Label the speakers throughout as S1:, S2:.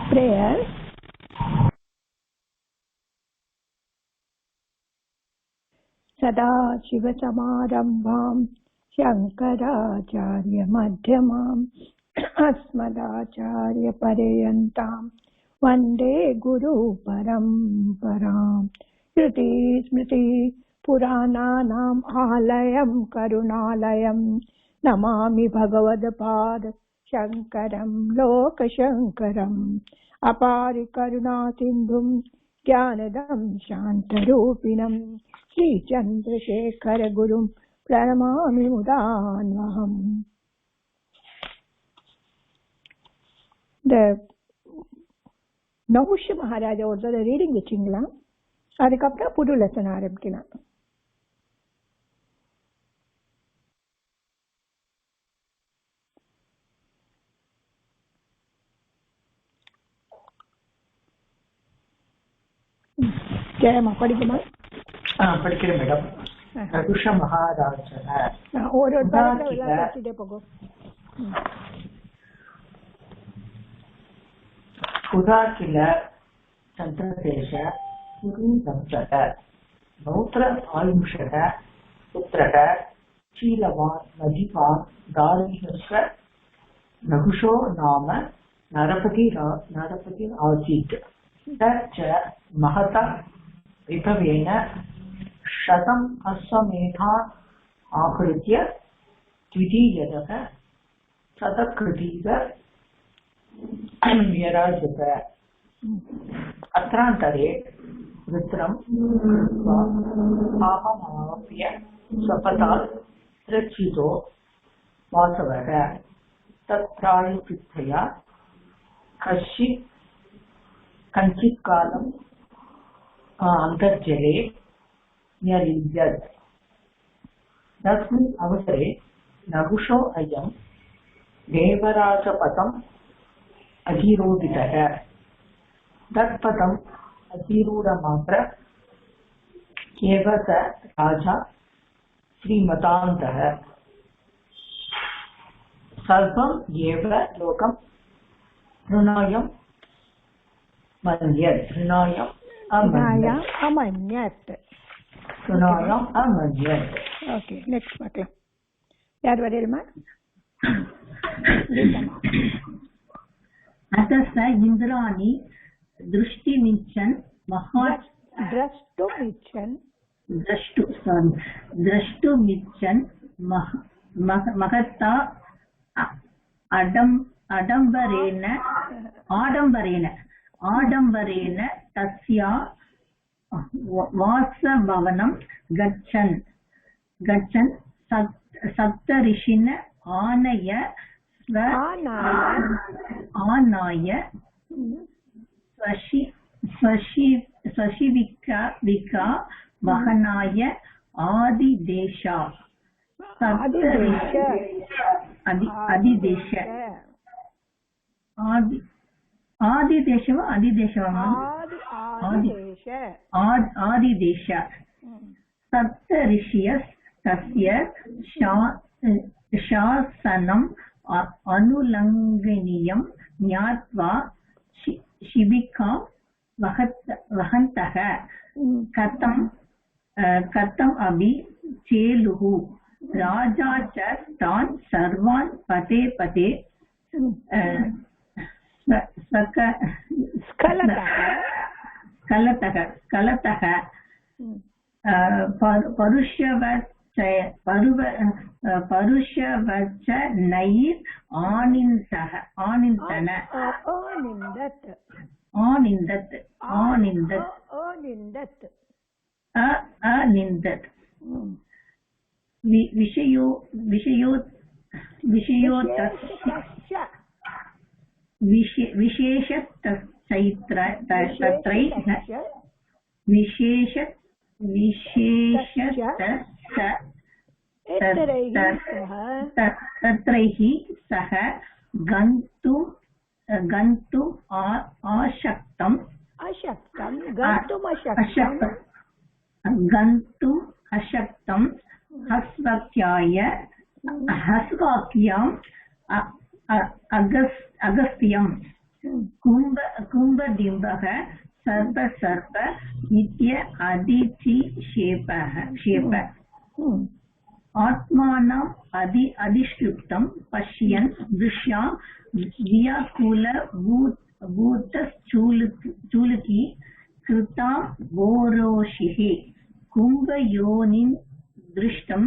S1: prayer. सदाशिवसमारम्भां शङ्कराचार्यमध्यमाम् अस्मदाचार्यपर्यन्तां वन्दे गुरुपरम्पराम्. श्रुतिस्मृति पुराणानाम् आलयं करुणालयं नमामि भगवत्पाद शङ्करं लोकशङ्करम्. अपारि करुणासिन्धुं ज्ञानदं शान्तरूपिणं श्रीचन्द्रशेखर गुरुं प्रणमामि मुदान्वहम्. இந்த நகுஷ மகாராஜா ஒருத்தர் ரீடிங் வச்சிங்களா? அதுக்கப்புறம் புது லெசன் ஆரம்பிக்கலாம். ஜெயமா படிக்குமா?
S2: படிக்கிறேன் மேடம். நகுஷ மகாராஜா
S1: ஒரு படிச்சுட்டே போகும்.
S2: புதா கில சந்திரதேச குருவம்சக பௌத்திர ஆயுஷக புத்திரக சீலவான் மதிபான் தாரிணஸ்வ நகுஷோ நாம நரபதி ஆசீத். தச்ச மகதா விபவேன शतम् अश्वमेधा आहृत्य द्वितीयतः शतकृतीव व्यराजत. अत्रान्तरे वृत्रं आहमाप्य स्वपतात् रक्षितो वासवः तत्प्रायचित्तया कञ्चित् कालम् अन्तर्जले न्यलिज्यत्. तस्मिन् अवसरे नहुषो अयं देवराजपदम् अधिरोहितः. तत्पदम् अधिरूढमात्र एव स राजा श्रीमतान्तः सर्वम् एव लोकम् ऋणायम् मन्यत्.
S1: ஓகே, நெக்ஸ்ட் பார்க்கலாம். யார் வரையிலுமா?
S3: अतः इन्द्राणि दृष्टिमिच्छन् द्रष्टुमिच्छन् महता आडम्बरेण तस्या वासभवनं गच्छन् सप्तऋषीन् आनय स्वशिविका वहनाय आदिदेश सप्त ऋषयः तस्य शासनम् अनुलङ्घनीयं ज्ञात्वा शिबिकां वहन्तः कथम् अपि चेलुः. राजा च तान् सर्वान् पते स्खलतः परुषवचनैः आनिन्दत्. तत्रैः सह गन्तुम् अशक्तं हस्वाक्याम् अगस्त्यम् कुम्भडिम्बः सर्प इत्य अदिति शेप आत्मानम् अधिष्ठुप्तं पश्यन् दृश्या व्याकुलभूतश्चूलकी कृता गोरोषिः कुम्भयोनिं दृशं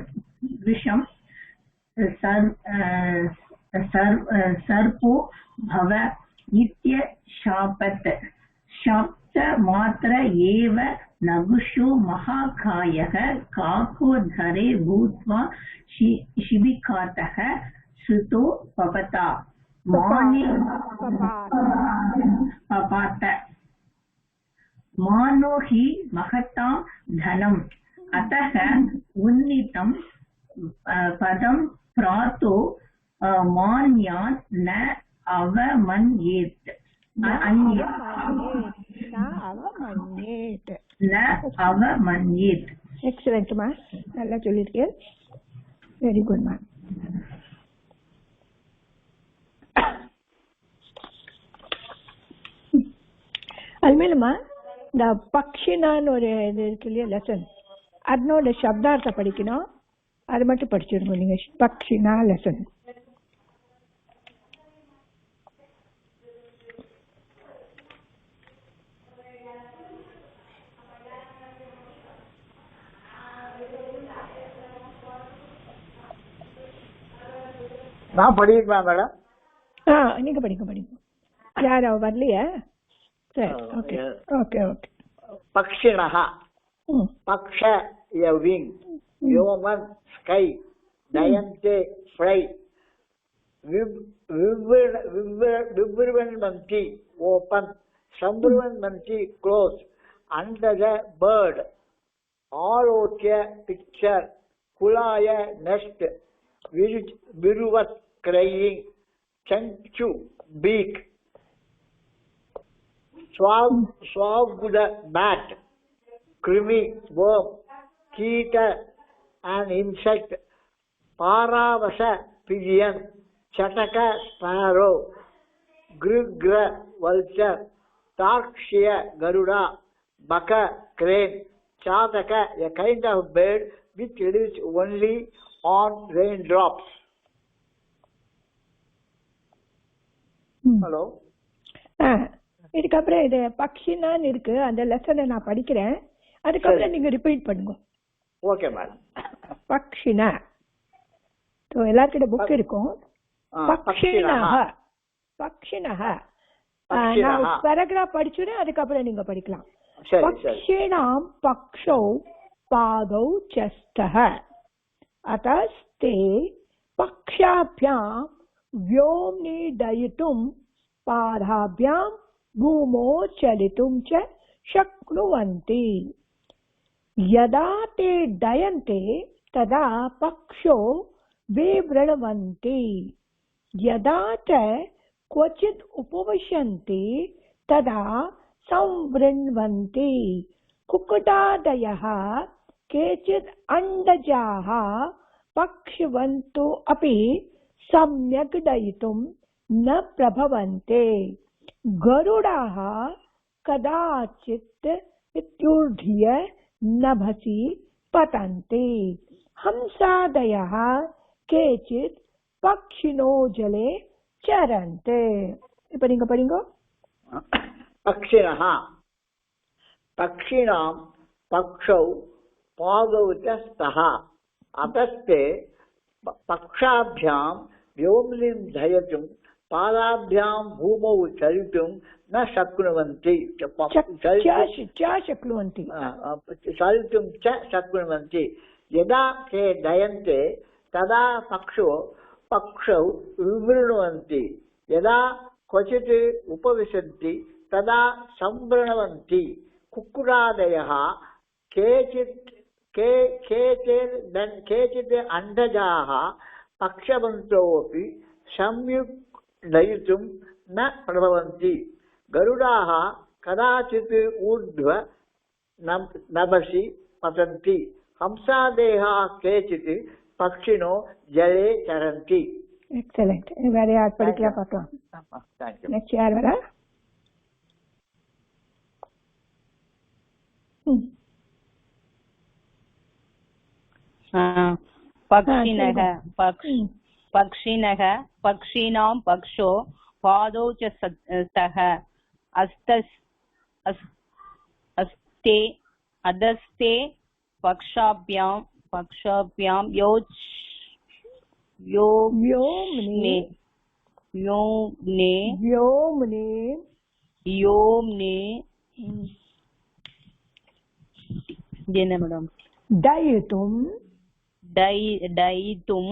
S3: सर्पो भव इत्य शापत् शाप्तमात्र एव नगुषो महाकायः काकोधरे भूत्वा शिबिकातः सुतो पपता पपात मानो हि महता धनम् अतः उन्नीतं पदं प्रातो मान्यान् न अवमन्येत् न अवमन्येत्.
S1: Excellent, ma. நல்லா சொல்லிருக்கேன். Very good, ma. அதுமேலமா இந்த பக்ஷினான்னு ஒரு இது இருக்கு இல்லையா லெசன், அதனோட சப்தார்த்தம் படிக்கணும். அது மட்டும் படிச்சிருங்க நீங்க. பக்ஷினா லெசன்.
S4: நான் படிக்கிறேன் மேடம்.
S1: நீங்க படிங்க. யார் வரலையா? சரி, ஓகே ஓகே ஓகே.
S4: பக்ஷிணः பக்ஷ a wing, human sky, dayante fly, vibruvanti open, sambruvanti close, under the bird, alokya picture, kulaya nest, viruvat crying, chanchu beak, swagda bat, krimi worm, cheetah an insect, paravasa pigeon, chataka sparrow, grigra vulture, tarkshiya garuda, baka crane, chataka a kind of bird which lives only on raindrops. Hello.
S1: இதுக்கப்புறம் இது பக்ஷினான்னு இருக்கு, அந்த லெசனை நான் படிக்கிறேன். அதுக்கப்புறம் நீங்க repeat பண்ணுங்க.
S4: Okay madam.
S1: பக்ஷினா எல்லாருக்கிட்ட புக் இருக்கும். பக்ஷினஹ நான் பேராகிராஃப் படிச்சுறேன், அதுக்கப்புறம் நீங்க படிக்கலாம். பக்ஷிணாம் பக்ஷௌ பாதௌ சஸ்தஹ அதஸ்தே பக்ஷாभ्याम व्योम्नि दयितुं पादाभ्यां भूमौ चलितुं च शक्नुवन्ति. यदा ते डयन्ते तदा पक्षो विवृण्वन्ति, यदा च क्वचित् उपविशन्ति तदा संवृण्वन्ति. कुक्कुटादयः केचित् अण्डजाः पक्षिवन्तु अपि सम्यक् दयितुं न प्रभवन्ते. गरुडाः कदाचित् इत्युर्ध्य नभसि पतन्ति. हंसादयः केचित् पक्षिणो जले चरन्ते. இப்ப நீங்க படிங்க.
S4: पक्षिणः पक्षिणां पक्षौ पादौ च स्तः अतस्ते पक्षाभ्यां व्योम्निं धयितुं पादाभ्यां भूमौ चलितुं न शक्नुवन्ति. चलितुं च शक्नुवन्ति. यदा ते डयन्ते तदा पक्षौ विवृण्वन्ति, यदा क्वचित् उपविशन्ति तदा संवृण्वन्ति. कुक्कुटादयः केचित् अण्डजाः पक्षवन्तोऽपि सम्यक् दयितुं न प्रभवन्ति. गरुडाः कदाचित् ऊर्ध्व नभसि पतन्ति. हंसादयः केचित् पक्षिणो जले चरन्ति.
S1: எக்ஸலென்ட். வேற யார் படிக்கலாம் பார்க்கலாம். நெக்ஸ்ட் யார் வரா?
S3: पक्षिणः पक्षिणः पक्षिणां पक्षो पादौ च स्तः अस्ते अधस्ते पक्षाभ्यां
S1: व्योम्ने
S3: मैडम
S1: दयितुं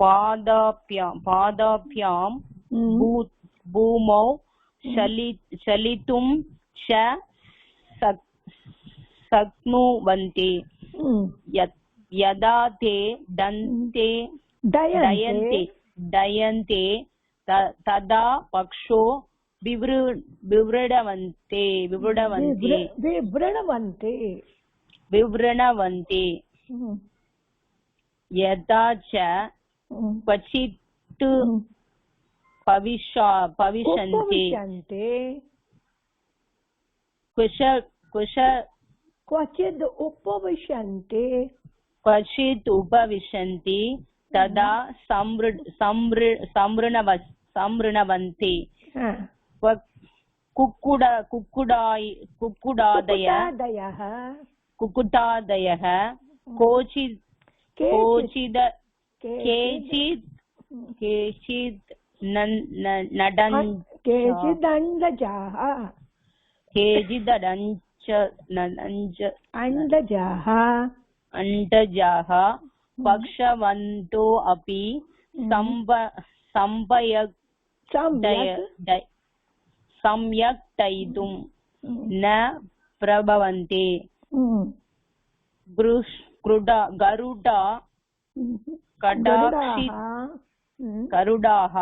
S3: पादाभ्यां भूमौ चलितुं च शक्नुवन्ति यदा ते दयन्ते तदा पक्षो विवृणवन्ति यदा च क्वचित् भविष्यन्ति क्वचित् उपविशन्ति तदा संवृणवन्ति कुक्कुटादयः केचित् अण्डजाः पक्षवन्तो अपि सम्यक् दयितुं न प्रभवन्ति गरुडाः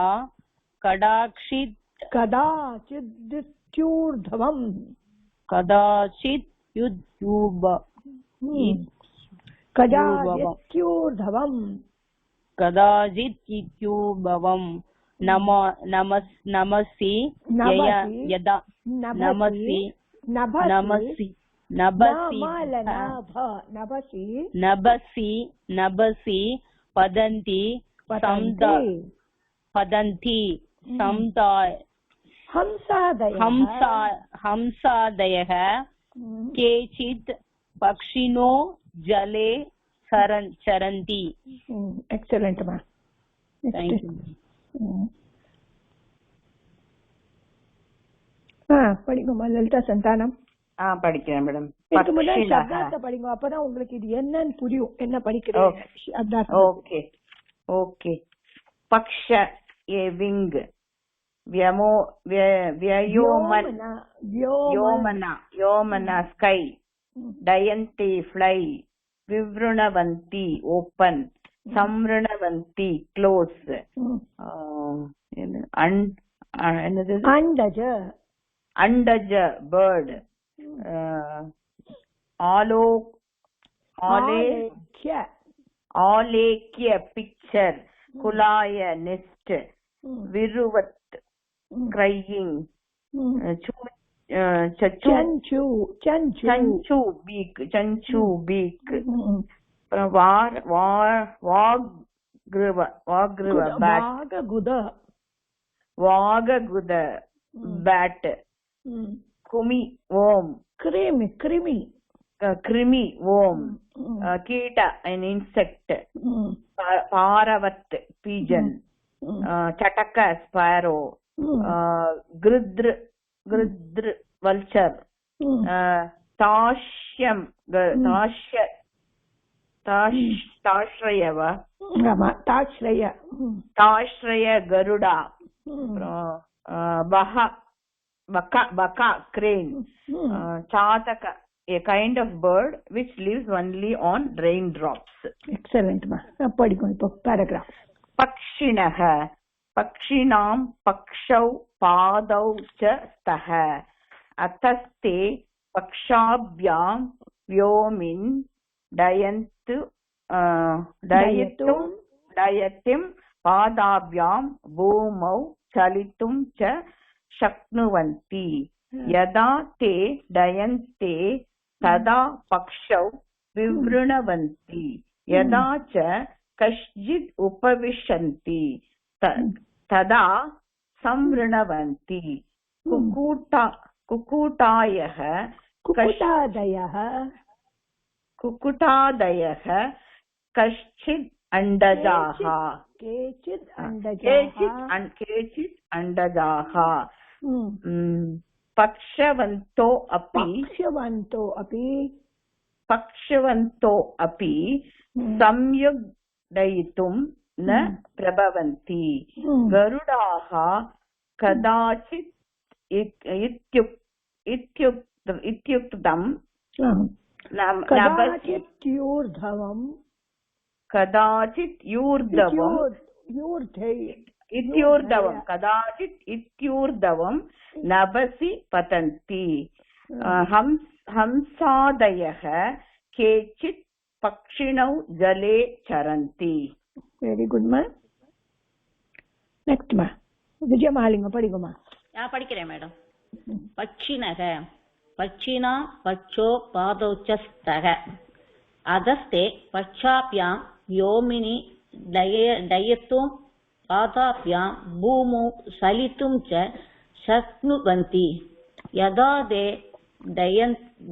S3: कदाचित् इत्युद्भवम् नमसि पतन्ति हंसादयः केचित् पक्षिणो जले चरन्ति.
S1: Excellent, ma.
S3: Thank you.
S1: படிங்கம்மா Lalitha Santhanam.
S2: படிக்கிறேன் மேடம்.
S1: சப்தார்த்தம் படிங்க, அப்பதான் உங்களுக்கு இது என்னன்னு புரியும், என்ன படிக்கிறீங்க.
S2: Okay okay. பக்ஷ ஏ விங், व्योमना sky, dayanti fly, vivrunavanti open, samrunavanti close, andaja bird, alekya picture, kulaya nest, viruvat crying, chanchu beak, vagruva bat, vagaguda bat, kumi worm, krimi worm, kita an insect, paravat pigeon, chataka sparrow, gridr vulture, tashraya garuda, baka crane, chataka a kind of bird which lives only on raindrops.
S1: Excellent ma. Padikko paragraph.
S2: Pakshinaha पक्षिणां पक्षौ पादौ च स्तः अतस्ते पक्षाभ्यां व्योमिन् दयितुं पादाभ्यां भूमौ चलितुं च शक्नुवन्ति यदा ते दयन्ते तदा पक्षौ विवृणवन्ति यदा च कश्चित् उपविशन्ति तदा संवृणवन्ति कुक्कुटादयः कश्चित् अंडजाः केचित् अंडजाः पक्षवन्तो अपि संयुग्धयितुं न प्रभवन्ति गरुडाः कदाचित् इत्युक्तं कदाचित् यूर्ध्वं नभसि पतन्ति हंसादयः केचित् पक्षिणौ जले चरन्ति.
S1: वेरी गुड मा. नेक्स्ट मा विजयमालिंग पढ़िगोमा.
S3: படிக்கிறேன் மேடம். பட்சிணக பட்சிணா பச்சோ பாதௌ ச ஸ்தக அதஸ்தே பச்சாப்யாं யோமினி டயத்தும் பாதாப்யாं பூமौ சலித்தும் ச शक्नुवन्ति यदा ते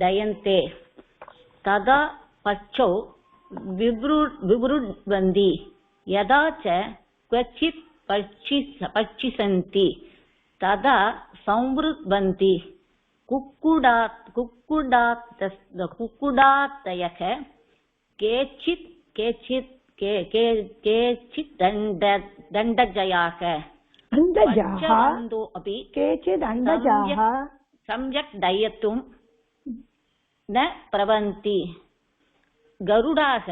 S3: डयन्ते तदा पक्षौ विवृण्वन्ति यदा च क्वचित् पक्षिसन्ति तदा संवृण्वन्ति कुक्कुटादयः केचित् दण्डजाः अपि सम्यक् डयितुं न प्रभवन्ति गरुडाः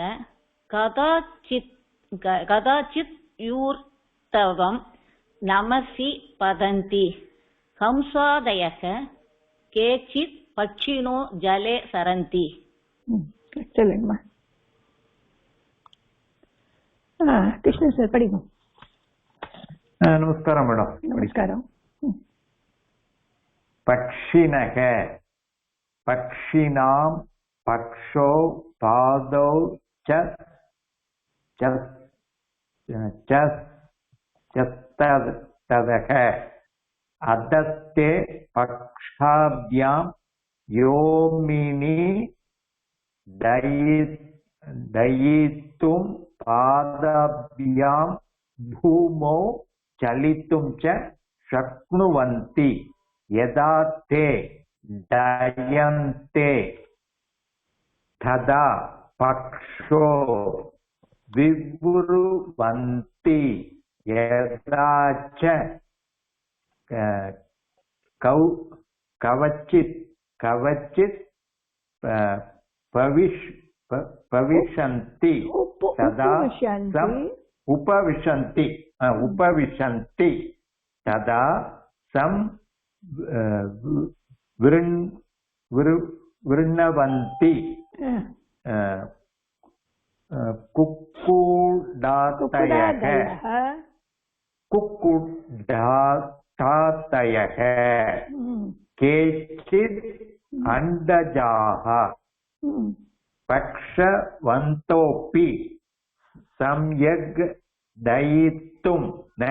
S3: कदाचित् यूर्ध्वं नमसि पतन्ति हंसादयः केचित् पक्षिणो जले सरन्ति.
S1: कृष्ण सर पढ़िगो.
S5: नमस्कारं मैडम.
S1: नमस्कारं.
S5: पक्षिणः पक्षिणां पक्षौ पादौ च तदः अधस्ते पक्षाभ्यां योमिनि दयितुं पादाभ्यां भूमौ चलितुं च शक्नुवन्ति यदा ते डयन्ते तदा पक्षो विवृण्वन्ति यदा च कवचित् उपविशन्ति तदा उपविशन्ति तदा वृण्वन्ति कुक्कुटादयः केचित् अंडजाः पक्षवन्तोऽपि सम्यग् दयितुं न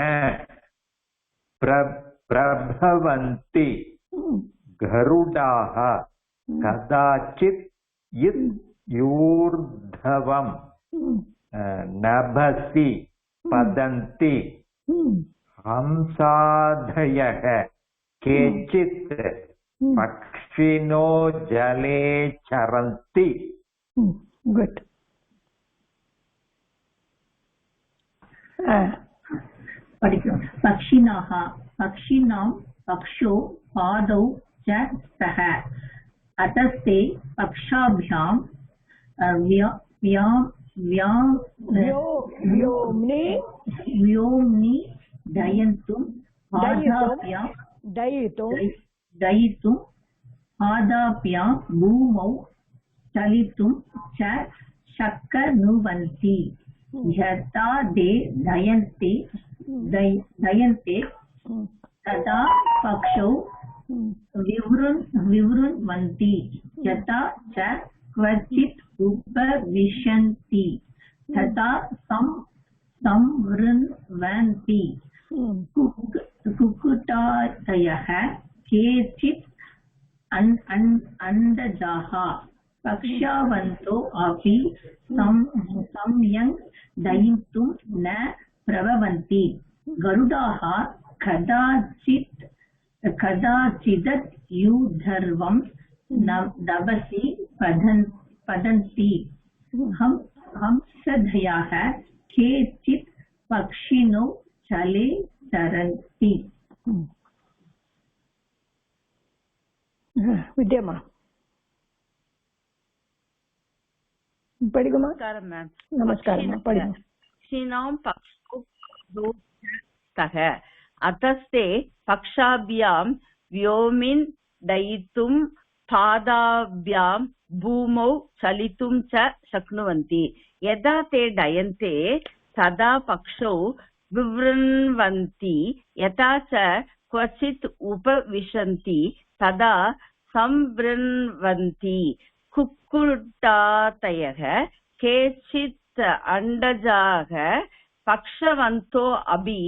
S5: प्रभवन्ति गरुडाः कदाचित् यूर्ध्वं नभसि पतन्ति हंसादयः केचित् पक्षिणो जले चरन्ति.
S1: गुड.
S6: पक्षिणां पक्षो पादौ च स्तः अतस्ते पक्षाभ्यां व्योम्नि दयितुं पादाभ्यां भूमौ चलितुं च शक्नुवन्ति यदा ते डयन्ते तदा पक्षौ विवृण्वन्ति यथा च क्वचित् उपविशन्ति तथा संवृण्वन्ति कुक्कुटादयः केचित् अण्डजाः पक्ष्यावन्तो अपि सम्यक् दयितुं न प्रभवन्ति गरुडाः कदाचिदत्यूर्ध्वं नभसि पतन्ति हंसधयाः केचित् पक्षिणो जले तरन्ति.
S1: विद्यमा पढ़िगुमा.
S3: नमस्कारं मैम.
S1: नमस्कारं पढ़िगु.
S3: पक्षिणां पक्षो स्तः अतस्ते पक्षाभ्यां व्योमिन् दयितुं पादाभ्यां भूमौ चलितुं च शक्नुवन्ति. यदा ते डयन्ते तदा पक्षौ विवृण्वन्ति. यथा च क्वचित् उपविशन्ति तदा संवृण्वन्ति. कुक्कुटादयः केचित् अण्डजाः पक्षवन्तो अपि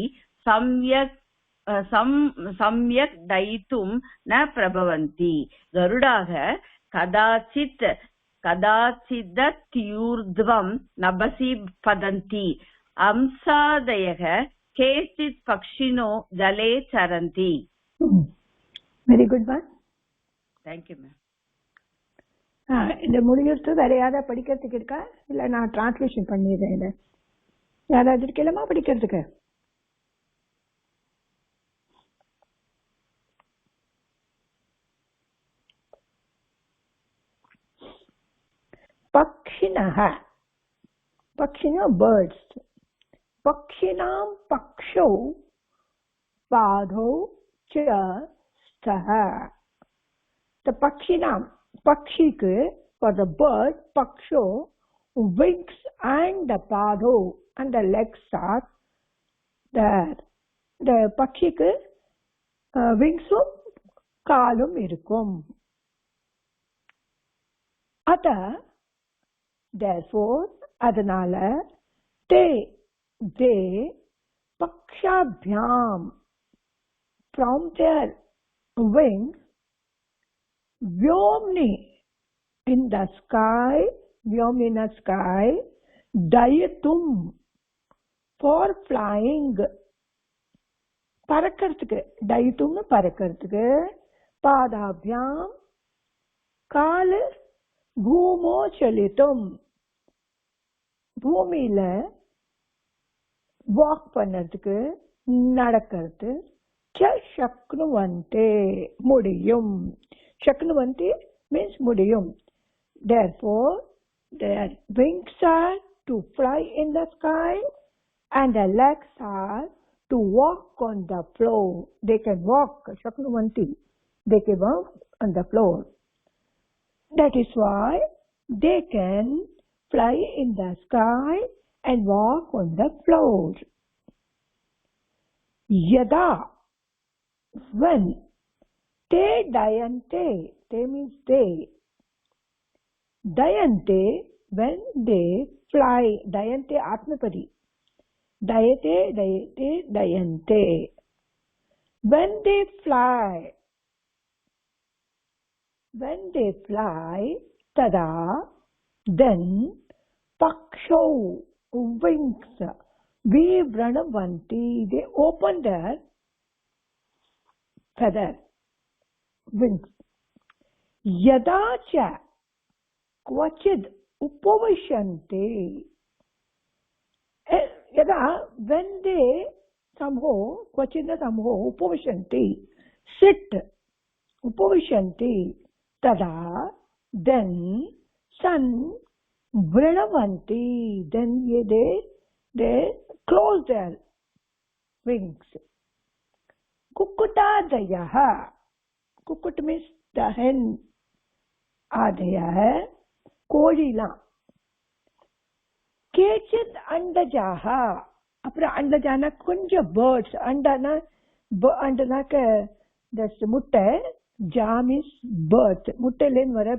S3: सम्यक् दयितुं न प्रभवन्ति. गरुडाः कदाचिदत्यूर्ध्वं नभसि पतन्ति. हंसादयः केचित् पक्षिणो जले चरन्ति.
S1: வெரி குட் மா.
S3: Thank you ma'am.
S1: இந்த முடிஞ்சிருத்து. வேற யாராவது படிக்கிறதுக்கு இருக்கா? இல்ல நான் டிரான்ஸ்லேஷன் பண்ணிடுறேன். இதை யாராவது இருக்கலாமா படிக்கிறதுக்கு? पक्षिणः पक्षिणः बर्ड्स. पक्षिणां पक्षौ पादौ च स्तः. the पक्षिणां पक्षिக்கு for the bird पक्षो wings and the पादौ and the legs are there. the पक्षिக்கு விங்ஸும் காலும் இருக்கும். அத therefore அதனால they पक्षाभ्याम from their wings vyomni in the sky, vyomni in the sky, dayatum for flying பறக்கிறதுக்கு. dayatum பறக்கிறதுக்கு. பாதாபியாம் காலு பூமோ செலுத்தும் பூமியில வாக் பண்ணதுக்கு நடக்கிறது. சக்னுவந்தே முடியும். சக்னுவந்தி means முடியும். therefore their wings are to fly in the sky and the legs are to walk on the floor. they can walk. Shaknuvanti, they can walk on the floor. that is why they can fly in the sky and walk on the floor. Yada, when te dayante, te means they. Dayante, when they fly. Dayante atmapadi. Dayate, dayate, dayante. When they fly. When they fly, tada, then paksho, wings, vivranavanti, they open their feather, wings. Yada cha kvachid upavishante. Yada, when they somehow, kvachid somehow, upavishante, sit, upavishante, tada, then sun vranavanti, then they close their wings. Kukkutadayaha, kukkut means the hen, adaya, kodila. Kechid andajaha, அப்புறம் அண்டஜானா கொஞ்சம் birds. அண்டனாக்க முட்டை. ஜா means birth. முட்டையிலேன்னு வர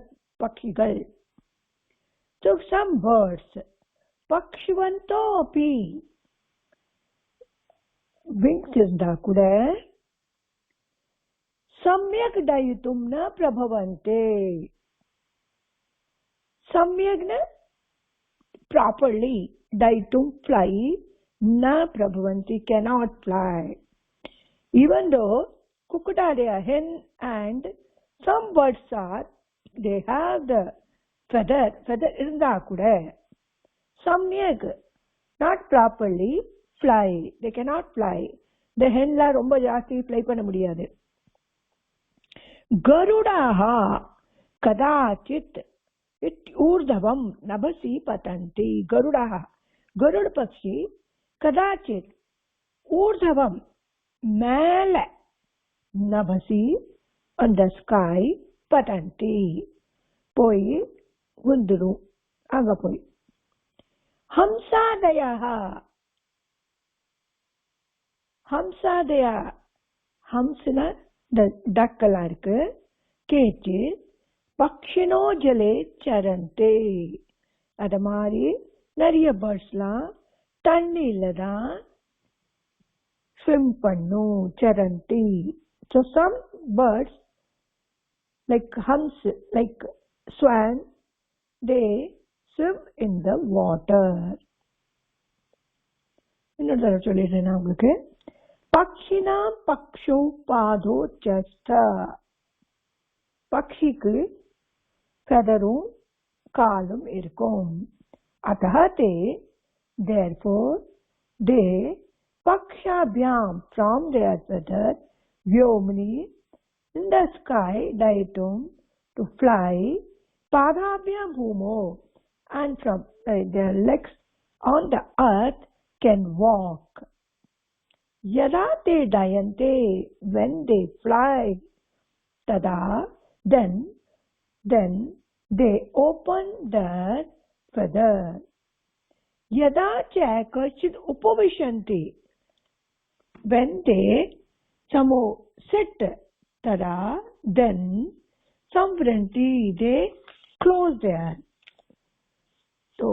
S1: பட்சிகள். So some birds, பக்ஷ்வந்தோ அபி, wings இருந்தா கூட सम्यक दयितुम न प्रभवन्ते. सम्यक न properly, daytum fly, na prabhavanti cannot fly. Even though kukuta, they are hen, and some birds are, they have the feather irundha kuda samyak not properly fly, they cannot fly. The hen la romba jaasti fly panna mudiyadhu. Garudaha kadachit ऊर्ध्वं नभसि पतन्ति. गरुडः, गरुड़ पक्षी कदाचित ऊर्ध्वं மேல नभसि on the sky पतन्ति போய் விழுந்துடும் அங்க போய். ஹம்சாதயः, ஹம்சாதயா, ஹம்ஸ்னா டக்கெல்லாம் இருக்கு. கேட்டு பக்ஷினோ ஜலே சரந்தே, அத மாதிரி நிறைய பேர்ட்ஸ்லாம் தண்ணியில தான் ஸ்விம் பண்ணும். சரந்தி. So some birds like hums, like swan, they swim in the water. இன்னொரு தடவை சொல்லிடுறேன் நான் உங்களுக்கு. பக்ஷினா பக்ஷோ பாதோ சஸ்த, பக்ஷிக்கு featherum காலும் இருக்கும். अतः ते, therefore they, pakshabhyam, from their feather, vyomni, in the sky, dayitum, to fly, padabhyam bhumo, and from their legs on the earth can walk. Yada te dayante, when they fly, tada, then they open their feather. Yada cha kachid upavishanti, when they samo sit, tada, then samvranti, they close their. So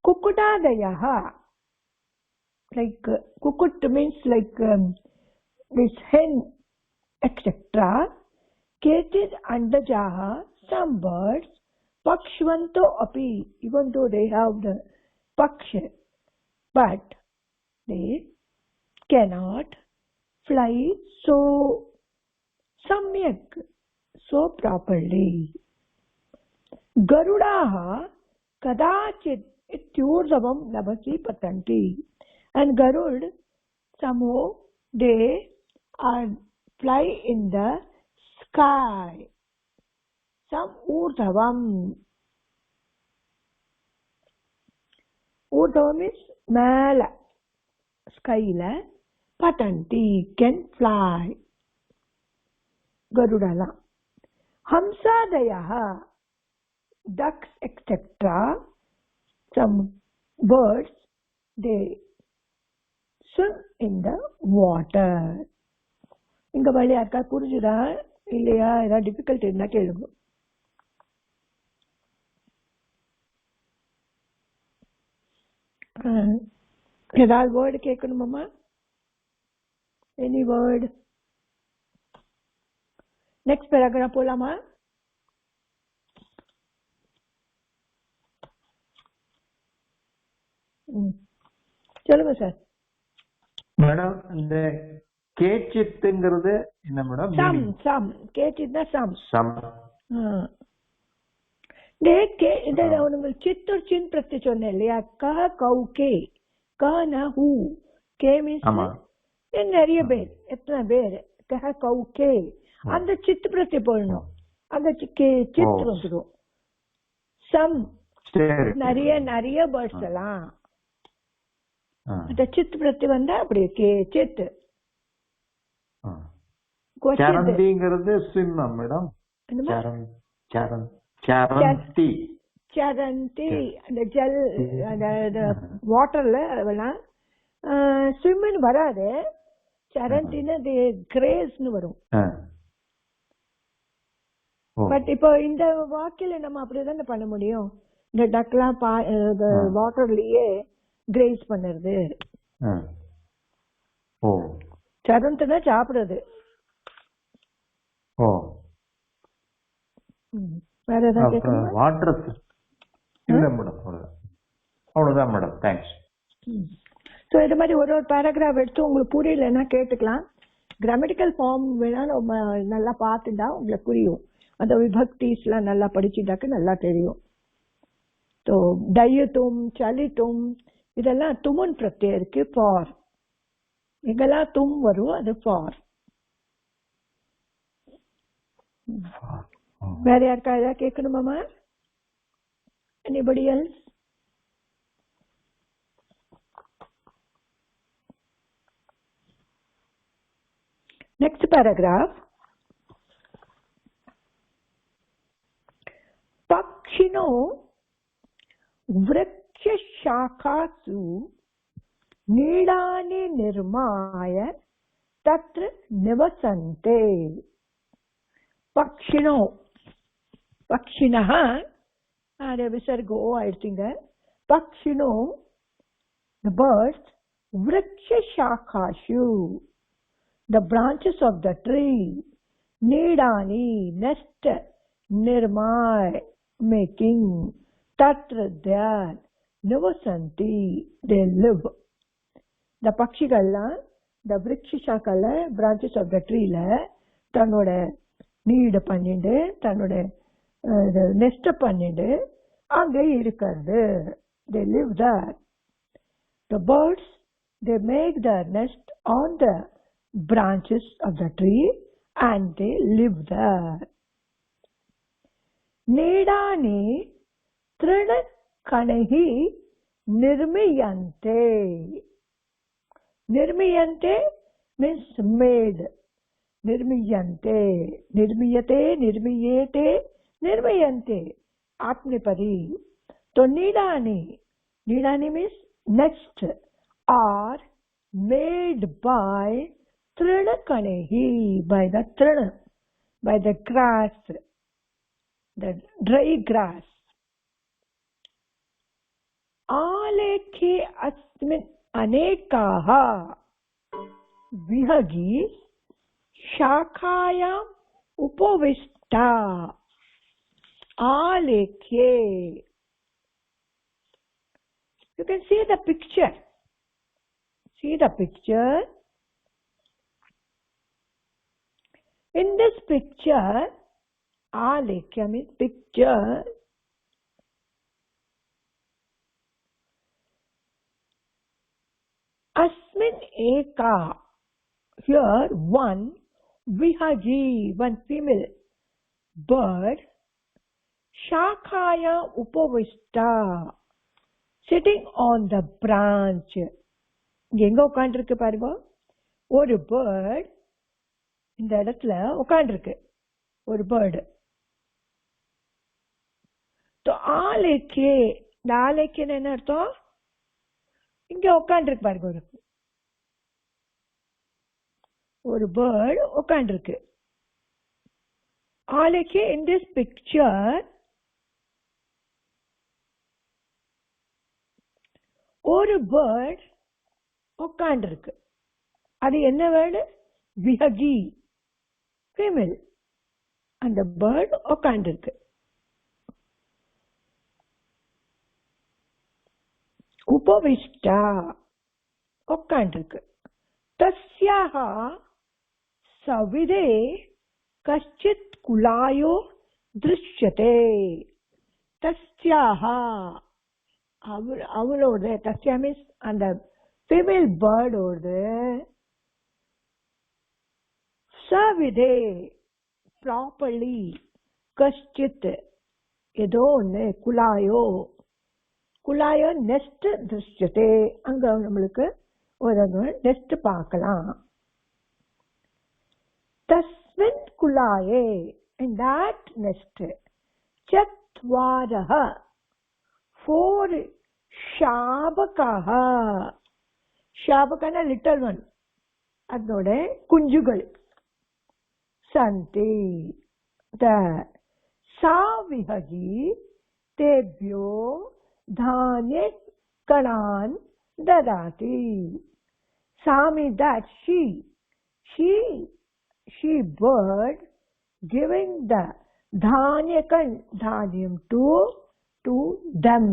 S1: kukutadayaha, like kukut means like this hen, etc. Ketis andajaha, some birds, pakshvanto api, even though they have the paksha, but they cannot fly so samyak, so properly. Garudaha kadachit ityurdhavam nabasi patanti, and Garud, somehow they are fly in the sky. Some urdhavam. Urdhavam is mala, sky la, patanti, can fly. Garudala. Hamsadayaha, ducks, etc. Some birds, they swim in the water. இங்க வழி யாருக்கா புரிஞ்சுதா இல்லையா? ஏதாவது difficult இருந்தா கேளுங்க. ஏதாவது word கேட்கணுமாமா? Any word? நெக்ஸ்ட் பேராகிராஃப் போலாமா? சொல்லுங்க சார்.
S5: மேடம், இந்த கேச்சித்துங்கிறது என்ன மேடம்?
S1: சம். சம் கேச்சித்னா சம்.
S5: சம்.
S1: உங்களுக்கு சித்து சின் பிரத்தி சொன்னேன் இல்லையா? க கௌகே, க ந ஹூ, கே மீன்ஸ் நிறைய பேர், எத்தனை பேர், க கௌகே, அந்த சித்து பிரத்தி போடணும். அந்த சித்து வந்துடும். சம் நிறைய நிறைய பேர்ட்ஸ் எல்லாம் அந்த சித்து பிரத்தி வந்தா அப்படி சித்து.
S5: சரந்திங்கிறது ஸ்விம்மா மேடம்? சரந்தி.
S1: சரந்தி அந்த ஜல், அந்த வாட்டர்ல அதெல்லாம் ஸ்விம்னு வராது. சரந்தின்னு கிரேஸ்னு வரும். பட் இப்போ இந்த வாக்கில நம்ம அப்படிதானே பண்ண முடியும். இந்த டக்லாம் வாட்டர்லயே கிரேஸ் பண்ணுறது.
S5: ஓ
S1: சரந்துனா சாப்பிடுறது.
S5: ஓ
S1: வேற ஏதாவது கேட்கணுமா?
S5: வாட்டர் இல்லை மேடம், அவ்வளோதான் மேடம். தேங்க்ஸ்.
S1: ஸோ இது மாதிரி ஒரு பேராகிராஃப் எடுத்து உங்களுக்கு புரியலன்னா கேட்டுக்கலாம். கிராமட்டிக்கல் ஃபார்ம் வேணா நம்ம நல்லா பார்த்துட்டா உங்களுக்கு புரியும். அந்த விபக்திஸ்லாம் நல்லா படிச்சுட்டாக்க நல்லா தெரியும். ஸோ டயத்தும் சலித்தும் இதெல்லாம் துமுன் பிரத்யம் இருக்கு. ஃபார் எங்கெல்லாம் தும் வரும் அது ஃபார். வேற யாருக்கா ஏதாவது கேட்கணுமாமா? Anybody else? Next paragraph. Pakshino vriksha shakhasu nidani nirmaya tatra nivasante. Pakshino Pakshinaha visargo ஆயிடுச்சுங்க. Pakshino the birds, vriksha shakhashu the branches of the tree, nidani nest, nirmay making, tatra there, nivasanti they live. The pakshigallam the vriksha shakala branches of the tree la தன்னோட நீட பண்ணிட்டு தன்னோட next பண்ணிட்டு அங்கே இருக்கிறது. they live there. The birds they make their nest on the branches of the tree and they live there. Nedani trina kanahi nirmiyante. Nirmiyante means made. Nirmiyante, nirmiyate, nirmiyete, nirmiyante. Atmipadi. So nidani means nest are made by trinakanehi, by the trina, by the grass, the dry grass. Alekhe asmin anekaha vihagis shakayam upovishta. Alekhe. You can see the picture. See the picture. In this picture, Alekya means picture. Asmin eka. Here one vihagi, one female bird, shakaya upovishta, sitting on the branch. எங்க உட்காந்துருக்கு பாருங்க. ஒரு bird இந்த இடத்துல உட்காந்துருக்கு. ஒரு bird. ஆலைக்கே, இந்த ஆலைக்குன்னு என்ன அர்த்தம்? இங்க உட்காந்துருக்கு பாருங்க. ஒரு பேர்டு உட்காந்துருக்கு. ஆலைக்கே in this picture ஒரு பேர்ட் உட்காந்துருக்கு. அது என்ன வேர்டு? விஹகி, ஃபீமேல். அந்த பேர்ட் உட்காந்துருக்கு. உபவிஷ்டா உட்காந்துருக்கு. தஸ்யாஹா சவிதே கஷ்டித் குலாயோ திருஷ்யதே. தஸ்யாஹா அவளோட, தஸ்யா மீன்ஸ் அந்த ஃபீமேல் பேர்டோடு, சவிதே ப்ராப்பர்லி, கஷ்டித் ஏதோ ஒன்று, குலாயோ குலாயோ நெஸ்ட் திருஷ்யதே. அங்க நம்மளுக்கு ஒரு நெஸ்ட் பார்க்கலாம். தஸ்மின் குலாயே, in that nest, சத்வாரஹ 4 ஷாபகாஹ. ஷாபகான லிட்டில் ஒன், அதோட குஞ்சுகள். சந்தி साविहगी तेभ्यो धान्य कणान् ददाति. Sa means that she bird giving the dhanyakam dhanyam to them.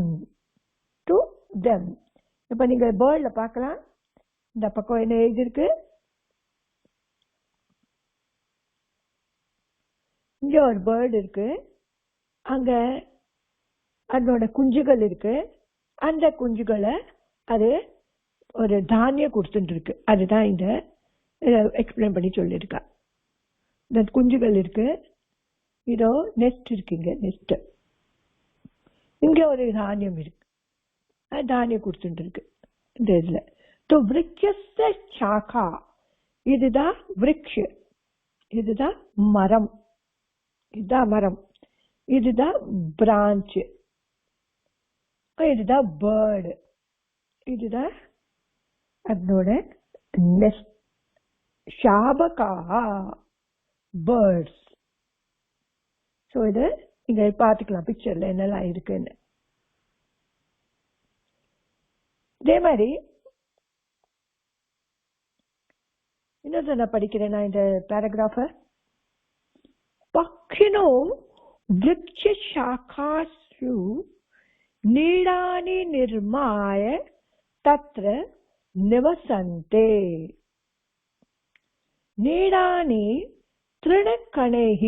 S1: இப்ப நீங்க பேர்ட்ல பார்க்கலாம். இந்த பக்கம் என்ன எழுதிருக்கு? இங்க ஒரு பேர்டு இருக்கு, அங்க அதோட குஞ்சுகள் இருக்கு. அந்த குஞ்சுகளை அது ஒரு தானியம் கொடுத்துட்டு இருக்கு. அதுதான் இந்த எக்ஸ்பிளைன் பண்ணி சொல்லியிருக்கா. இந்த குஞ்சுகள் இருக்கு, இதோ நெஸ்ட் இருக்கு, இங்க நெஸ்ட், இங்க ஒரு தானியம் இருக்கு, அது தானியம் கொடுத்துட்டு இருக்கு இந்த இதுல. விருட்சஸ்ய சாக்கா, இதுதான் விருட்ச, இதுதான் மரம், இதுதான் மரம், இதுதான் பிரான்ச், இதுதான் பேர்டு, இதுதான் அதோட நெஸ்ட். ஷாபகா பேர்ட்ஸ். ஸோ இது இங்க பார்த்துக்கலாம் பிக்சர்ல என்னெல்லாம் இருக்குன்னு. இதே மாதிரி இன்னொரு நான் படிக்கிறேன் நான் இந்த பேராகிராஃப. பக்ஷினோ விருட்ச சாகாசு நீடானி நிர்மாய தத்ர நிவசந்தே. நீடானி तृणकणैः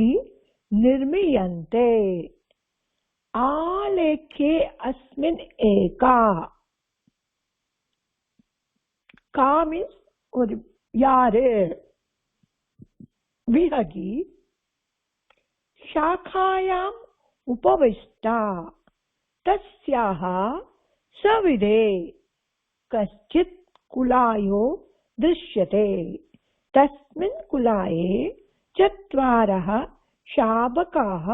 S1: निर्मीयन्ते आलेखे अस्मिन् एका. का means ஒரு யாரு, விஹகி शाखायाम् उपविष्टा तस्याः सविधे कश्चित् कुलायो दृश्यते. तस्मिन् कुलाये चत्वारः शाबकाः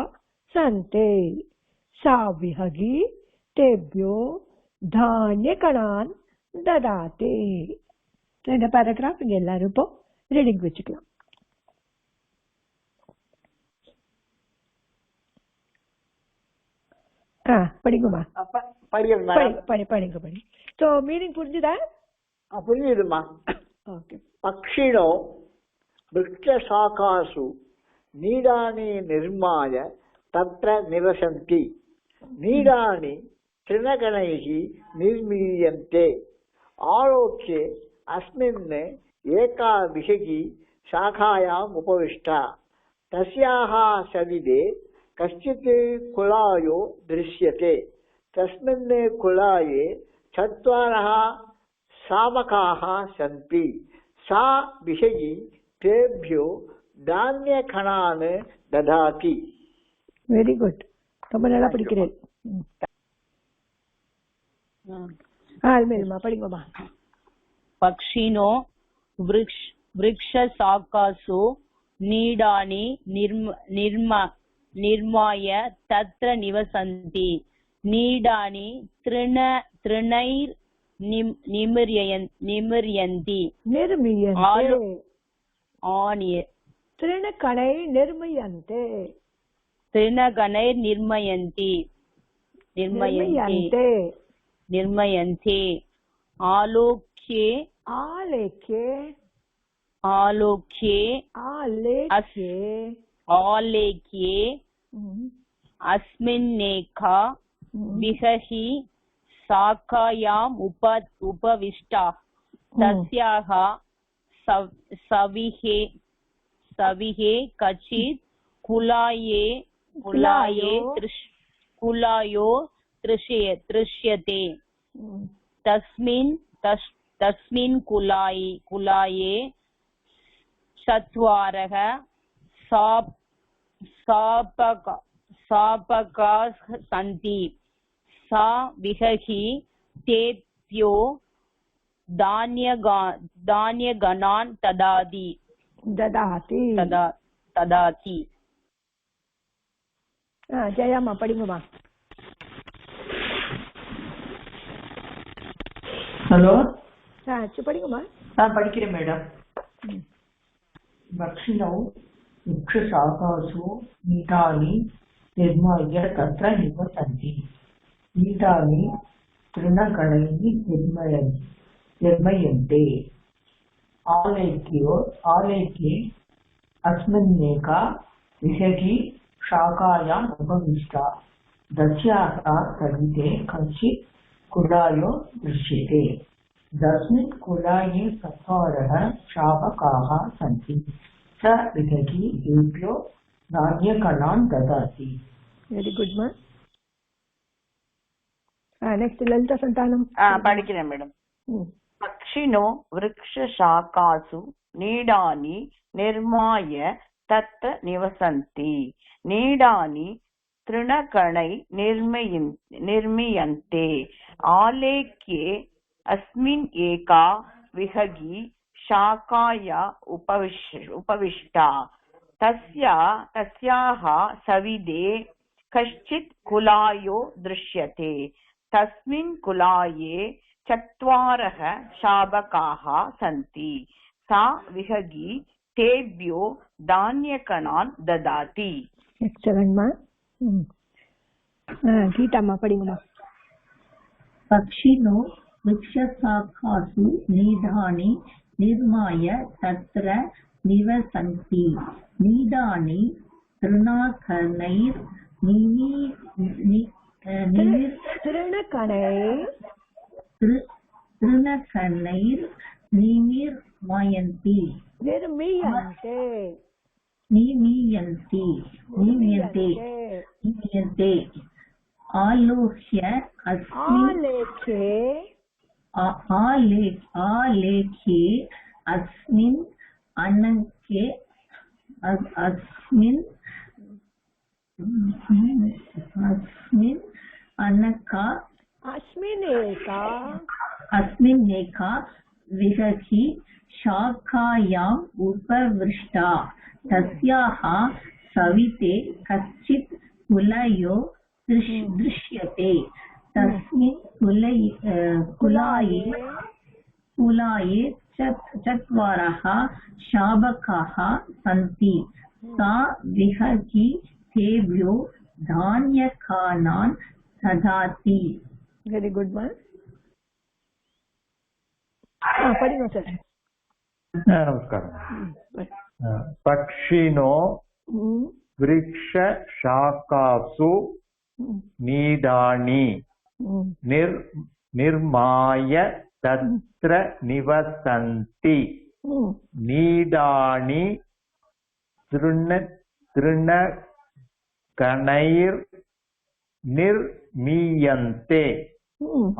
S1: सन्ति. सा विहगी तेभ्यो धान्यकणान् ददाति. இந்த பேராகிராஃப் இங்க எல்லாரும் இப்போ ரீடிங் வச்சுக்கலாம். படிக்குமா? படிங்க. ஸோ மீனிங் புரிஞ்சுதா?
S4: புரிஞ்சுதுமா.
S1: ஓகே.
S4: பக்ஷிணோ விருட்சசாகாசு நீடானி நிர்மாய தத்ர நிவசந்தி. நீடானி திருணகணைஹி நிர்மீயந்தே. ஆலோக்யே அஸ்மின் ஏகா விஹகி शाखायाम् उपविष्टा तस्याः सविधे कश्चित् कुलायो दृश्यते. तस्मिन् कुलाये चत्वारः शाबकाः सन्ति. सा विषयी तेभ्यो धान्यकणान् ददाति.
S1: Very good. ரொம்ப நல்லா படிக்கிறேன். ஆல்மேல்மா படிங்கம்மா.
S3: पक्षिणो वृक्षशाखासु नीडानि निर्माय तत्र निवसन्ति. नीडानि तृणैर् निमृयन्ति. तृणगणैर्निर्मयन्ति. निर्मयन्ति. आलोक्ये अस्मिन्नेका विहहि शाखायाम् उपविष्टा तस्याः सविहे कचित् कुलायो दृश्यते. तस्मिन् कुलाये चत्वारः शाबकाः सन्ति. सा विहगी तेभ्यो धान्यकणान् ददाति.
S1: ஜெயாமா படிங்கம்மா.
S7: ஹலோ.
S1: படிங்கம்மா.
S7: நான் படிக்கிறேன் மேடம். பக்ஷிணோ वृक्षशाखासु नीडानि निर्माय तत्र निवसन्ति कीटानि तृणकणैः निर्मयन्ते आलेख्ये अस्मिन्नेका विहगी शाखायाम् उपविष्टा तस्याः सविते कश्चित् कुलायो दृश्यते तस्मिन् कुलाये चत्वारः शावकाः सन्ति स विहगी तेभ्यो धान्यकणान् ददाति.
S1: Very good, ma. Next, Lalita Santanam.
S2: படிக்கிறேன் மேடம். பக்ஷினோ விருக்ஷசாகாசு நீடானி நிர்மாய தத்த நிவசந்தி நீடானி तृणकणै निर्मीयन्ते आलेख्ये अस्मिन् एका विहगी शाखाया उपविष्टा तस्याः सविदे कश्चित् कुलायो दृश्यते तस्मिन् कुलाये चत्वारः शावकाः सन्ति सा विहगी तेभ्यो धान्यकणान् ददाति.
S1: Excellent, ma. गीता मा पढ़िंगमा.
S6: पक्षिणो वृक्षशाखासु नीडानि निर्माय तत्र निवसन्ति नीडानि तृणकणैर्निर्मीयन्ति आलेख्ये अस्मिन् एका विहगी शाखायाम् उपविष्टा तस्याः सविते कश्चित् कुलायो दृश्यते तस्मिन् कुलाये चत्वारः शावकाः सन्ति सा विहगी तेभ्यो धान्यकणान् ददाति.
S1: Very good, man. पढ़िंगो सर.
S5: नमस्कारं. पक्षिणो वृक्षशाखासु नीडानि निर्माय तत्र निवसन्ति नीडानि तृणकणैर्निर्मीयन्ते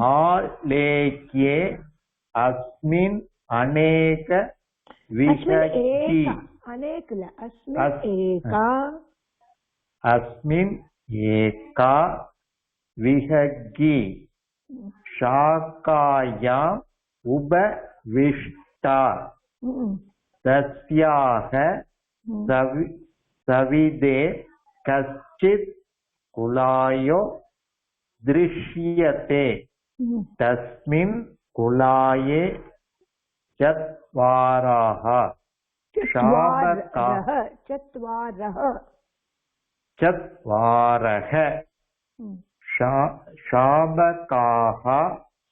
S5: आलेख्ये अस्मिन् अनेक विहगी अस्मिन् एका विहगी शाखायाम् उपविष्टा तस्याः सविदे कश्चित् कुलायो दृश्यते तस्मिन् कुलाये चत्वारः शावकाः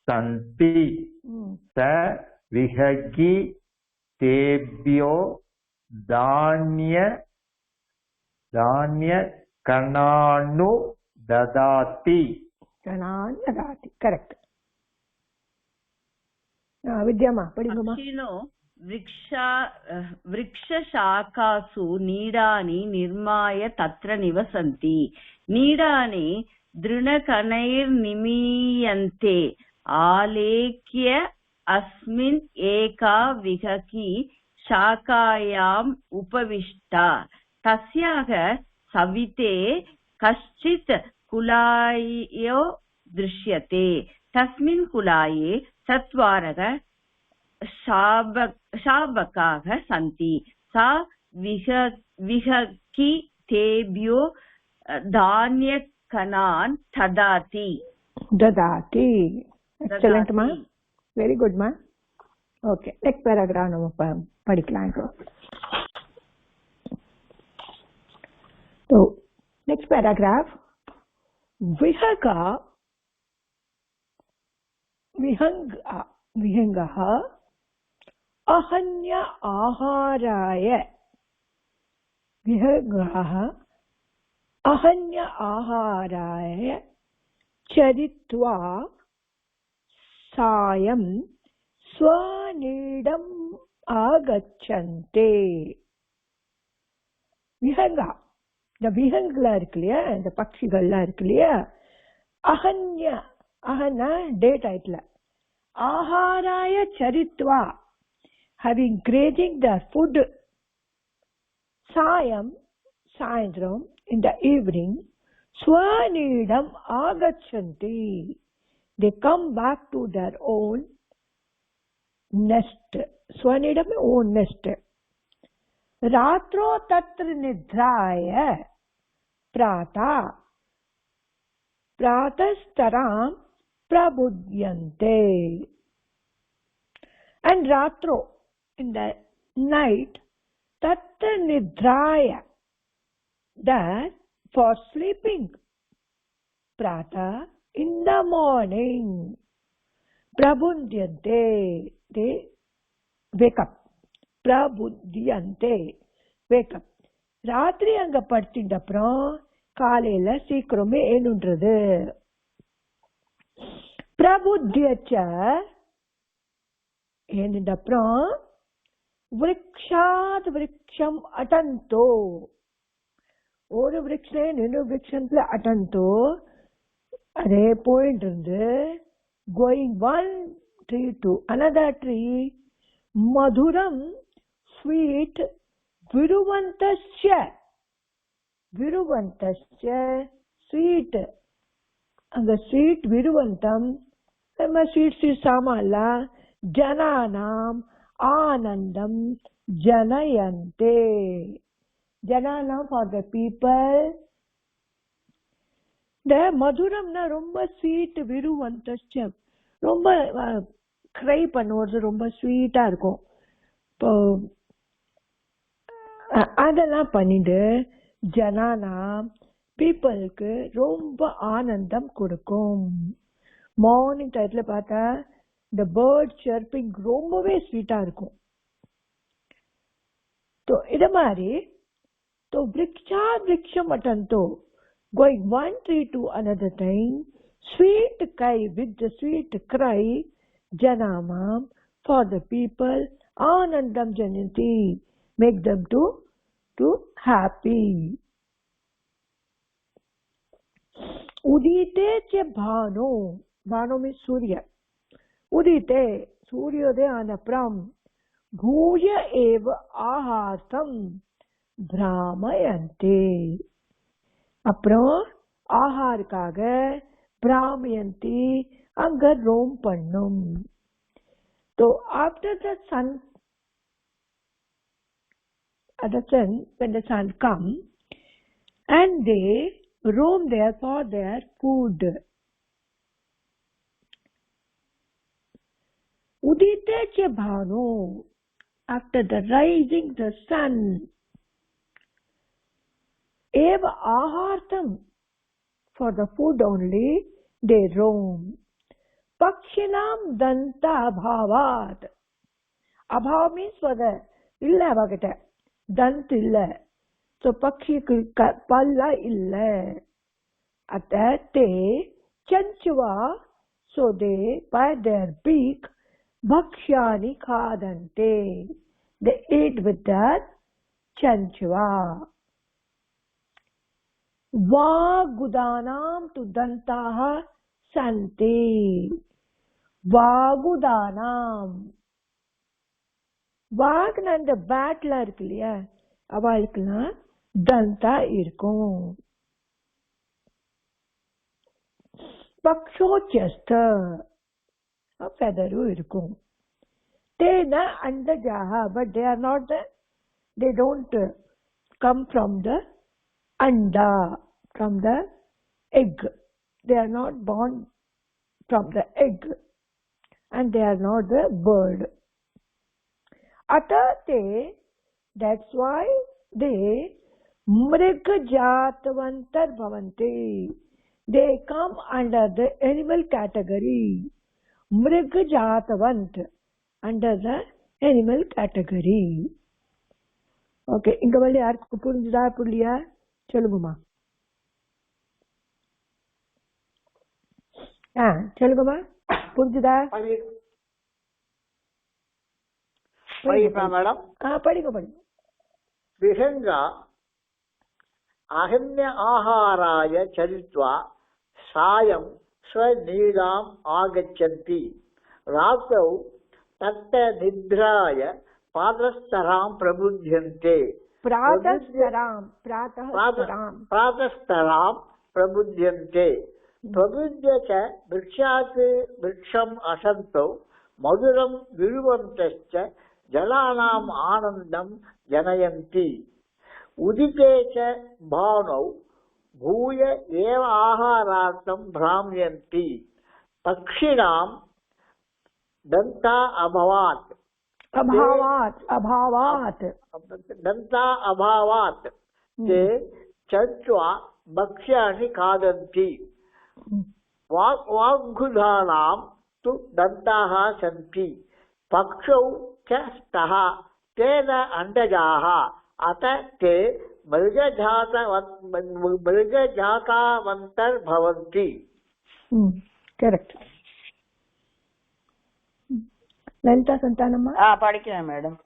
S5: सन्ति स विहगी तेभ्यो धान्यकणान् ददाति.
S1: करेक्ट. विद्यामा पढ़िंगमा.
S3: पक्षिणो वृक्षशाखासु नीडानि निर्माय तत्र निवसन्ति नीडानि तृणकणैर्निमीयन्ते आलेख्य अस्मिन् एका विहगी शाखायाम् उपविष्टा तस्याः सविते कश्चित् कुलायो दृश्यते तस्मिन् कुलाये चत्वारः शावकाः सन्ति सा विहगी तेभ्यो धान्यकणान् ददाति.
S1: Excellent, ma. Very good, ma. Okay, next paragraph நம்ம படிக்கலாம். So next paragraph. Vihanga, Vihangah ahanya aharaya. Vihangah ahanya aharaya charitva sayam swanidam agachante. Vihanga, இந்த விஹங்கெல்லாம் இருக்கு இல்லையா, இந்த பட்சிகள்லாம் இருக்கு இல்லையா, அஹன்யா, அஹன்னா date ஆயிட்டல, ஆஹாராய சரித்வா, having grazing their food, சாயம், சாயந்திரம், in the evening, ஸ்வநீடம் ஆகச்சந்தி, they come back to their own nest. ஸ்வநீடம் own nest. रात्रो तत्र निद्राय प्राता प्रातस्तरां प्रबुध्यन्ते. And ratro, in the night, tatra nidraya, that for sleeping, prata, in the morning, prabudhyante, they wake up. பிரபுத்தியந்தே, wake up. ராத்திரி அங்க படுத்திட்ட அப்புறம் காலையில சீக்கிரமே ஏனுன்றது. பிரபுத்தியச்ச, ஏனிட்ட அப்புறம் விருக்ஷாத் விருக்ஷம் அடந்தோ, ஒரு விருக்ஷம் இன்னொரு விருக்ஷத்துல அடந்தோ, அதே போயிட்டு இருந்து going one tree to another tree, Madhuram sweet, viruvantasya, viruvantasya, sweet, அங்க sweet viruvantam, நம்ம sweet சாமான்ல, ஜனானாம் ஆனந்தம் ஜனயந்தே, ஜனானாம் for the people. இந்த மதுரம்னா ரொம்ப ஸ்வீட், விருவந்தஸ்யம் ரொம்ப க்ரை பண்ணுவது, ரொம்ப ஸ்வீட்டா இருக்கும். இப்போ அதெல்லாம் பண்ணிட்டு ஜனானா பீப்புளுக்கு ரொம்ப ஆனந்தம் கொடுக்கும். மார்னிங் டைத்துல பார்த்தா இந்த பேர்ட் சர்ப்பிங் ரொம்பவே ஸ்வீட்டா இருக்கும். இது மாதிரி Vriksha விருக்ஷம் அட்டந்தோ, going one tree to another time, sweet cry with the sweet cry, janamam, for the people, anandam janyanti, make them to happy. Udite che bhano, bhano means surya, udite, suryodaya anapram, bhuya eva ahartam brahmayante. அப்புறம் ஆஹாருக்காக பிராமயந்தி அங்க Rome பண்ணும். So after the sun, when the sun comes, and they roam there for their food. Udite che bhanu, after the rising the sun, eva ahartam, for the food only they roam. Pakshinam danta abhavat, abhav means for the illa avagata, dant illa, so pakshikku palla illa, at they chanchva, so they by their beak bhakshyani khadante, they eat with that chanchva. Vagudanam tu dantaha santi, vagudanam, வாக்னா இந்த பேட்லாம் இருக்கு இல்லையா, அவளுக்குலாம் தந்தா இருக்கும். பக்ஷோச்சஸ்த, feather இருக்கும். Tena andajaha, but they are not they don't come from the anda, from the egg. They are not born from the egg, and they are not the bird. Atate, that's why they मृगजातवन्तर भवन्ति. They come under the animal category. मृगजातवंत under the animal category. Okay, இங்க வழி யாருக்கு புரிஞ்சுதா புரியலையா சொல்லுங்கம்மா. சொல்லுங்கம்மா புரிஞ்சுதா?
S4: Madam
S1: படிங்க படிங்க.
S4: विहंगा अहन्य आहाराय चलित्वा सायं स्वनीडाम् आगच्छन्ति. रात्रौ तत्तनिद्राय प्रातःस्तरां प्रबुध्यन्ते. प्रातःस्तरां प्रबुध्यन्ते. प्रबुद्ध्य च वृक्षात् वृक्षम् असन्तौ मधुरं विरुवन्तश्च जलानाम् आनन्दं जनयन्ति. उदिते च भानौ भूय एव आहारार्थं भ्राम्यन्ति. पक्षिणां दन्ता अभावात् ते चत्वा भक्ष्याणि खादन्ति. वाग्गुधानां तु दन्ताः सन्ति. पक्षौ च स्तः तेन अण्डजाः. अतः ते मृगजातावन्तर्भवन्ति.
S1: करेक्ट. ललिता संतानम्मा
S3: படிக்கிறேன் மேடம்.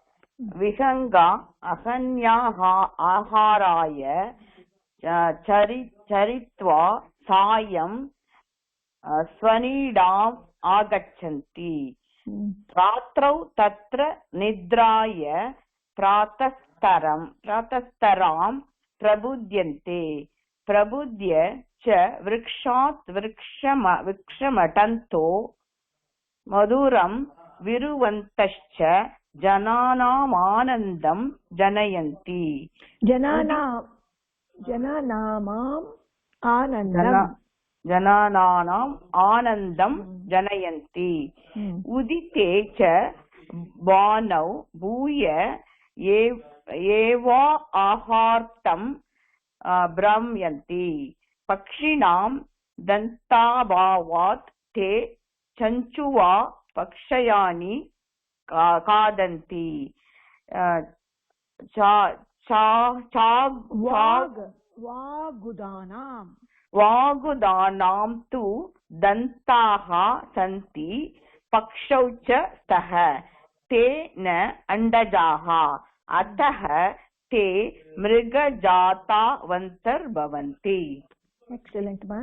S3: விஹங்கா அகன்யாஹ ஆஹாராய சரித்வா சாயம் ஸ்வனீடாம் ஆகச்சந்தி. ராத்ரௌ தத்ர நித்ராய प्रातस्तरां प्रबुध्यन्ते. प्रबुद्ध्य च वृक्षात् वृक्षमटन्तो मधुरं विरुवन्तश्च जनानाम् आनन्दं जनयन्ति. जनानाम् आनन्दं जनयन्ति. उदिते च वानौ भूय एवा आहार्तं भ्राम्यन्ति. पक्षिणां दन्ताभावात् ते चञ्चुवा पक्षयानि खादन्ति. वागुदानां तु दन्ताः सन्ति. पक्षौ च स्तः ते न अण्डजाः. अतः ते मृगजातावन्तर्भवन्ति.
S1: Excellent ma.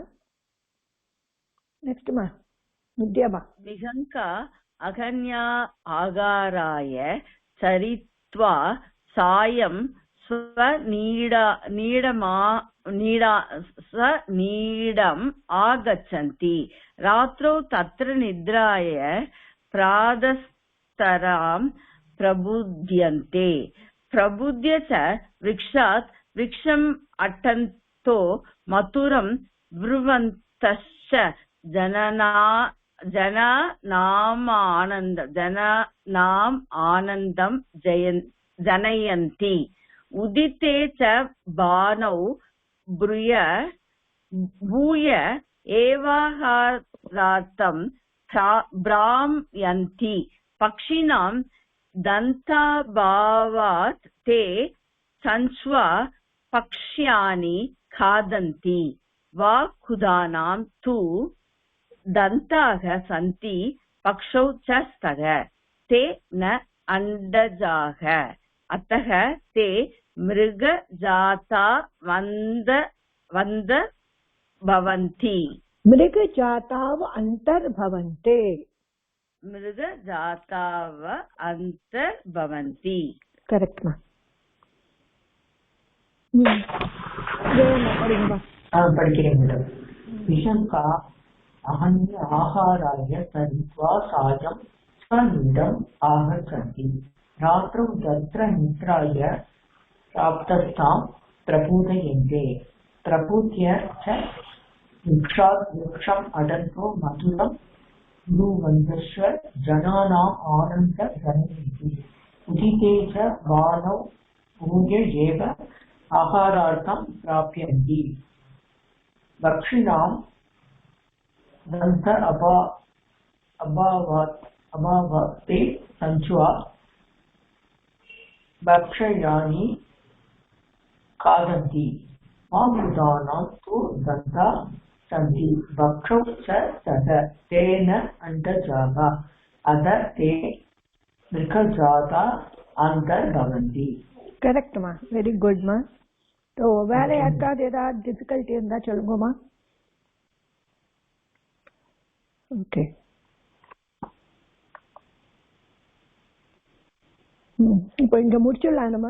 S1: Next ma. Nidya ma.
S3: विहङ्का अगन्या आगाराय चरित्वा सायं स्वनीडम् आगच्छन्ति. रात्रौ तत्र निद्राय प्रातस्तरां प्रबुध्यन्ते. प्रबुद्ध्य च वृक्षात् वृक्षम् अटन्तो मधुरं ब्रुवन्तश्च जनानाम् आनन्दं जनयन्ति. उदिते च भानौ भूय एवाहारार्थं भ्राम्यन्ति. पक्षिणां दन्ताभावात् ते चञ्च्वा पक्ष्यानि खादन्ति. वाग्गुधानां तु दन्ताः सन्ति. पक्षौ च स्तः ते न अण्डजाः. अतः ते मृगजातावन्तर्भवन्ति.
S1: मृगजाताव अन्तर्भवन्ते.
S3: मृगजातावन्तर्भवन्ति.
S1: करेक्ट मा.
S7: படிக்கிறேன் மேடம். விஷங்கா அகன்ய ஆகாராய சரித்வா சாயம் ஸ்வநீடம் ஆகச்சந்தி. ராத்திரौ தத்ர நித்ராய प्राप्तस्तां प्रबोधयन्ते. प्रबुद्ध्य च वृक्षात् वृक्षम् अटन्तो मधुरं ब्रुवन्तश्च जनानाम् आनन्दं जनयन्ति. उदिते च वानौ भूय एव आहारार्थं प्राप्यन्ति भक्षिणां दन्त अभावात्ते सञ्च्वा भक्षयानि खादन्ति मामृतानां तु दन्ता सन्ति भक्षौ च तद तेन अण्डजाः अध ते मृगजाता अन्तर्भवन्ति.
S1: करेक्ट मा, वेरी गुड मा. तो வேற யாருக்காவது ஏதாவது டிஃபிகல்ட்டி இருந்தா சொல்லுங்கம்மா. ஓகே. இப்போ இங்க முடிச்சிடலாம் நம்ம.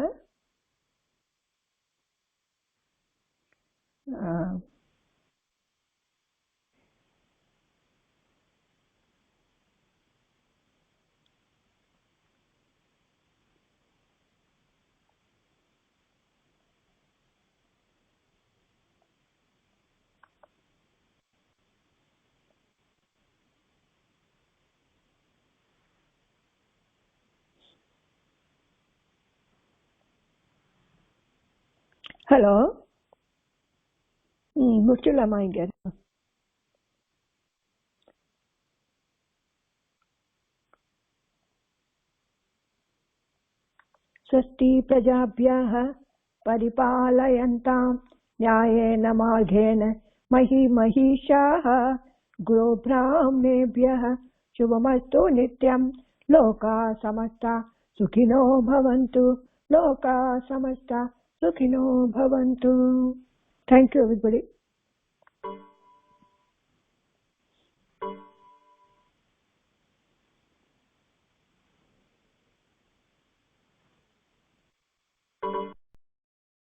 S1: ஹலோ, முடிச்சிடலாமா இங்க? स्वस्ति प्रजाभ्यः परिपालयन्तां न्यायेन मार्गेण मही महिषाः गोब्राह्मणेभ्यः शुभमस्तु नित्यं लोकाः समस्ताः सुखिनो भवन्तु. लोकाः समस्ताः सुखिनो भवन्तु. Thank you everybody.